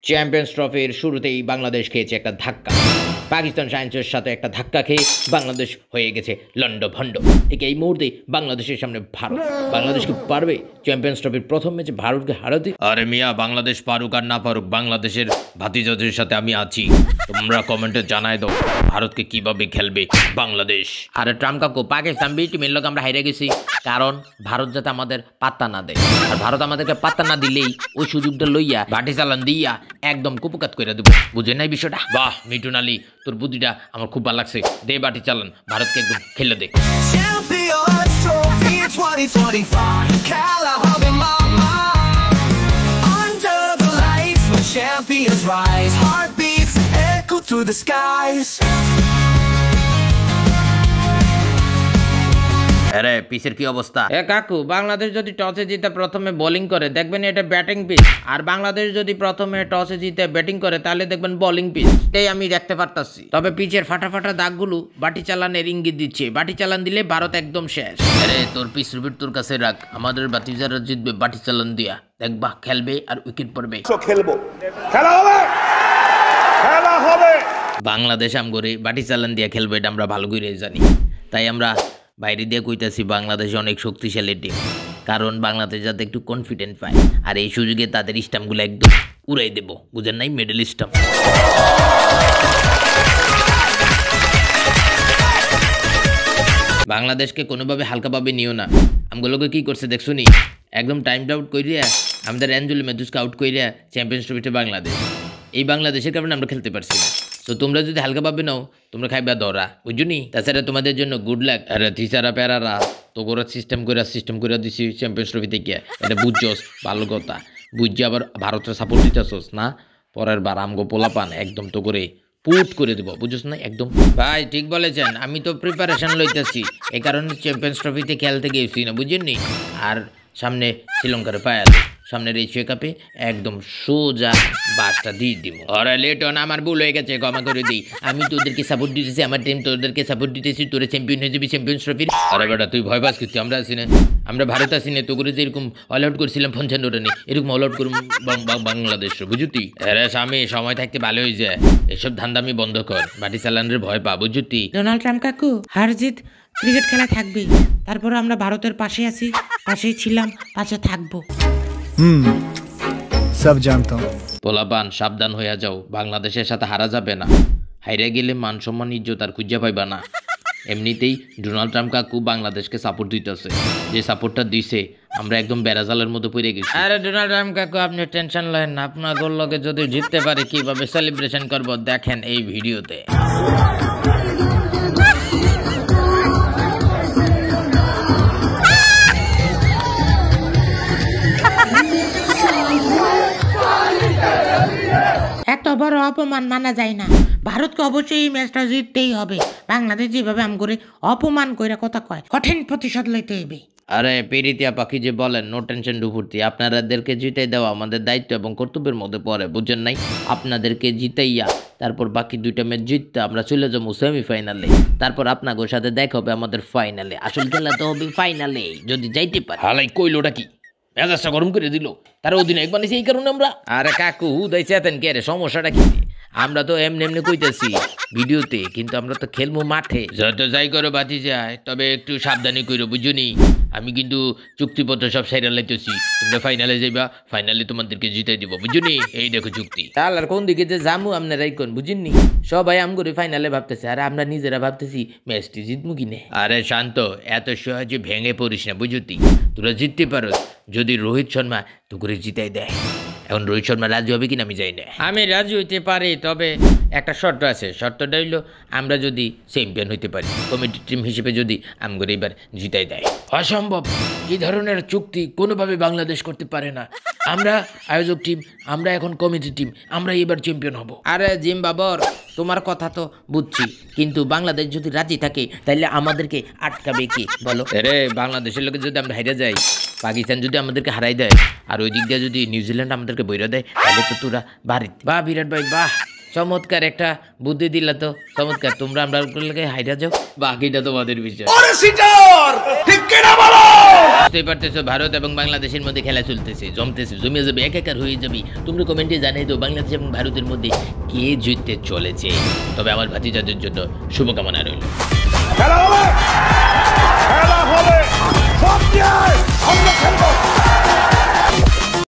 Champions ট্রফির শুরুতেই বাংলাদেশ খেয়েছে একটা ধাক্কা। পাকিস্তান সায়েন্সের সাথে একটা ধাক্কা খেয়ে বাংলাদেশ হয়ে গেছে লন্ডভন্ড। ঠিক এই মুহূর্তে বাংলাদেশের সামনে ভারত। বাংলাদেশ কি পারবে চ্যাম্পিয়ন্স ট্রফির প্রথম ম্যাচে ভারতকে হারাতে? আরে মিয়া, বাংলাদেশ পারুক আর না পারুক, বাংলাদেশের ভাতিজাদের সাথে আমি আছি। তোমরা কমেন্টে জানাই দাও ভারতকে কিভাবে খেলবে বাংলাদেশ। আরে ট্রাম্প কাকু, পাকিস্তান বি টিমের লোক আমরা হারিয়ে গেছি, কারণ ভারত যাতে আমাদের পাত্তা না দেয়। আর ভারত আমাদেরকে পাত্তা না দিলেই ওই সুযোগটা লইয়া বাটি চালান দিয়া একদম কুপুকাত করে দেবো। বুঝে নাই বিষয়টা? বাহ মিঠুন আলী, তোর বুদ্ধিটা আমার খুব ভালো লাগছে। দে বাটি চালান, ভারতকে একদম খেলে দে। Champions rise, heartbeats echo through the skies. আরে পিচের কি অবস্থা? এ কাকু, বাংলাদেশ যদি টসে জিতে প্রথমে বোলিং করে দেখবেন এটা ব্যাটিং পিচ, আর বাংলাদেশ যদি প্রথমে টসে জিতে ব্যাটিং করে তাহলে দেখবেন বোলিং পিচ। এই আমি দেখতে পারতাছি। তবে পিচের ফাটা ফাটা দাগগুলো বাটি চালানের ইঙ্গিত দিচ্ছে। বাটি চালান দিলে ভারত একদম শেষ। আরে তোর পিচ রিপিট তোর কাছে রাখ, আমাদের বাতিজারা জিতবে বাটি চালান দিয়া। দেখবা খেলবে আর উইকেট পড়বে। খেলবো, খেলা হবে, খেলা হবে। বাংলাদেশ আমগরে বাটি চালান দিয়া খেলবে, এটা আমরা ভালো করে জানি। তাই আমরা বাইরে দিয়ে কইতাছি বাংলাদেশ অনেক শক্তিশালী টিম, কারণ বাংলাদেশ যাতে একটু কনফিডেন্ট পায়। আর এই সুযোগে তাদের স্টাম্পগুলো একদম উড়াই দেব, বুঝেন নাই? Middle stump. বাংলাদেশকে কোনোভাবে হালকাভাবে নিও না। আমগুলোকে কি করছে দেখছো নি? একদম টাইম আউট করিয়া আমাদের অ্যাঞ্জেলো ম্যাথুজকে আউট করিয়া চ্যাম্পিয়ন্স ট্রফিতে বাংলাদেশ। এই বাংলাদেশের কারণে আমরা খেলতে পারছি না। তো তোমরা যদি হালকা পাবে নাও, তোমরা খাইবা ধরা, বুঝছো নি? তাছাড়া তোমাদের জন্য গুড লাক। আরে থিসারা প্যারারা তো গোরা সিস্টেম করে দিছি চ্যাম্পিয়ন্স ট্রফিতে গিয়া। এটা বুঝছস, ভালো কথা। বুঝছি আবার ভারতের সাপোর্ট দিতেছস না? পরের বার আমগো পোলা পান একদম তো করে পুট করে দেবো, বুঝছস না? একদম ভাই ঠিক বলেছেন। আমি তো প্রিপারেশন লইতেছি, এই কারণে চ্যাম্পিয়ন্স ট্রফিতে খেলতে গেছি না, বুঝেননি? আর সামনে শ্রীলঙ্কার ফায়াল, সামনের এশিয়া কাপে একদম সোজা বাসটা দিয়ে দিব। আরে লেটন, আমার ভুল হয়ে গেছে, ক্ষমা করে দিই। আমি তোদেরকে সাপোর্ট দিতেছি, আমার টিম তোদেরকে সাপোর্ট দিতেছি, তোরা চ্যাম্পিয়ন হয়ে যাবি চ্যাম্পিয়ন্স ট্রফির। আরে বেটা তুই ভয় পাস কিছু? আমরা আছি না, আমরা ভারত আছি না। তো করে যেরকম অল আউট করছিলাম 55 রানে, এরকম অল আউট করুন বাংলাদেশ, বুঝুতি? আরে স্বামী, সময় থাকতে ভালো হয়ে যায়, এসব ধান্দামি বন্ধ কর, বাটি চালানের ভয় পা, বুঝুতি? ডোনাল্ড ট্রাম্প কাকু, হার জিত ক্রিকেট খেলা থাকবে, তারপর আমরা ভারতের পাশে আছি, পাশেই ছিলাম, পাশে থাকবো। সব জানতাম। পোলাপান সাবধান হইয়া যাও, বাংলাদেশের সাথে হারা যাবে না। হাইরে গেলে মান সম্মান ইজ্জত আর খুঁজে পাইবা না। এমনিতেই ডোনাল্ড ট্রাম্প কাকু বাংলাদেশকে সাপোর্ট দিতেছে, যে সাপোর্টটা দিছে আমরা একদম বেড়াজালের মধ্যে পড়ে গেছি। আরে ডোনাল্ড ট্রাম্প কাকু, আপনি টেনশন লয়েন না, আপনার গোল লগে যদি জিততে পারে কিভাবে সেলিব্রেশন করব দেখেন এই ভিডিওতে। এত বড় অপমান মানা যায় না। ভারতকে অবশ্যই এই ম্যাচটা জিততেই হবে। বাংলাদেশ যেভাবে আম করে অপমান কইরা কথা কয়, কঠিন প্রতিশোধ লইতে হইবে। আরে পেরিতিয়া পাখি যে বলেন, নো টেনশন ডুফুর্তি, আপনাদেরকে জিতে দেওয়া আমাদের দায়িত্ব এবং কর্তব্যের মধ্যে পড়ে, বুঝেন নাই? আপনাদেরকে জিতাইয়া তারপর বাকি দুইটা ম্যাচ জিততে আমরা চলে যাবো সেমিফাইনালে, তারপর আপনাদের সাথে দেখা হবে আমাদের ফাইনালে। আসল খেলা তো হবে ফাইনালে, যদি যাইতে পারে। হালাই কইলোটা কি মেজাজটা গরম করে দিল, তার অধিনায়ক বানিয়েছে এই কারণে আমরা। আরে কাকু হুদাই চেতেন কে রে? সমস্যাটা কি? আমরা তো এমনি কইতেছি ভিডিওতে, কিন্তু আমরা তো খেলবো মাঠে। যত যাই করো বাতি যায়, তবে একটু সাবধানী করো, বুঝুনি? আমি কিন্তু চুক্তিপত্র সব সাইরা লাইতেছি, তোমরা ফাইনালে যাইবা, ফাইনালে তোমাদেরকে জিতাই দিব, বুঝুনি? এই দেখো চুক্তি। তাহলে আর কোন দিকে যে যামু আপনারাই কোন, বুঝিনি? সবাই আমগরে ফাইনালে ভাবতেছে, আর আমরা নিজেরা ভাবতেছি ম্যাচটি জিতমু কিনে। আরে শান্ত, এত সহজে ভেঙে পড়িস না, বুঝুতি? তোরা জিততে পারো যদি রোহিত শর্মা তো করে জিতাই দেয়। এখন রোহিত শর্মা রাজি হবে কিনা আমি জানি না। আমি রাজি হইতে পারি, তবে একটা শর্ত আছে। শর্তটা হইলো আমরা যদি চ্যাম্পিয়ন হইতে পারি, কমিটি টিম হিসেবে যদি আমগরে এবার জিতাই দেয়। অসম্ভব, এই ধরনের চুক্তি কোনোভাবে বাংলাদেশ করতে পারে না। আমরা আয়োজক টিম, আমরা এখন কমিটি টিম, আমরা এবার চ্যাম্পিয়ন হব। আরে জিম বাবর, তোমার কথা তো বুঝছি, কিন্তু বাংলাদেশ যদি রাজি থাকে তাহলে আমাদেরকে আটকাবে কি বলো? আরে বাংলাদেশের লোকে যদি আমরা হেরে যাই, পাকিস্তান যদি আমাদেরকে হারাই দেয়, আর ওই দিক দিয়ে যদি নিউজিল্যান্ড আমাদেরকে বইরা দেয়, তাহলে তো তোরা বাড়ি। বাহ বিরাট ভাই, বাহ চমৎকার একটা বুদ্ধি দিলা তো, চমৎকার। তোমরা আমরা হাইরা যাও, বাকিটা তোমাদের বিষয়। বুঝতেই পারতেছো ভারত এবং বাংলাদেশের মধ্যে খেলা চলতেছে, জমতেছে, জমিয়ে যাবে, একাকার হয়ে যাবে। তোমরা কমেন্টে জানাই দাও বাংলাদেশ এবং ভারতের মধ্যে কে জিততে চলেছে। তবে আমার ভাতিজাদের জন্য শুভকামনা রইল।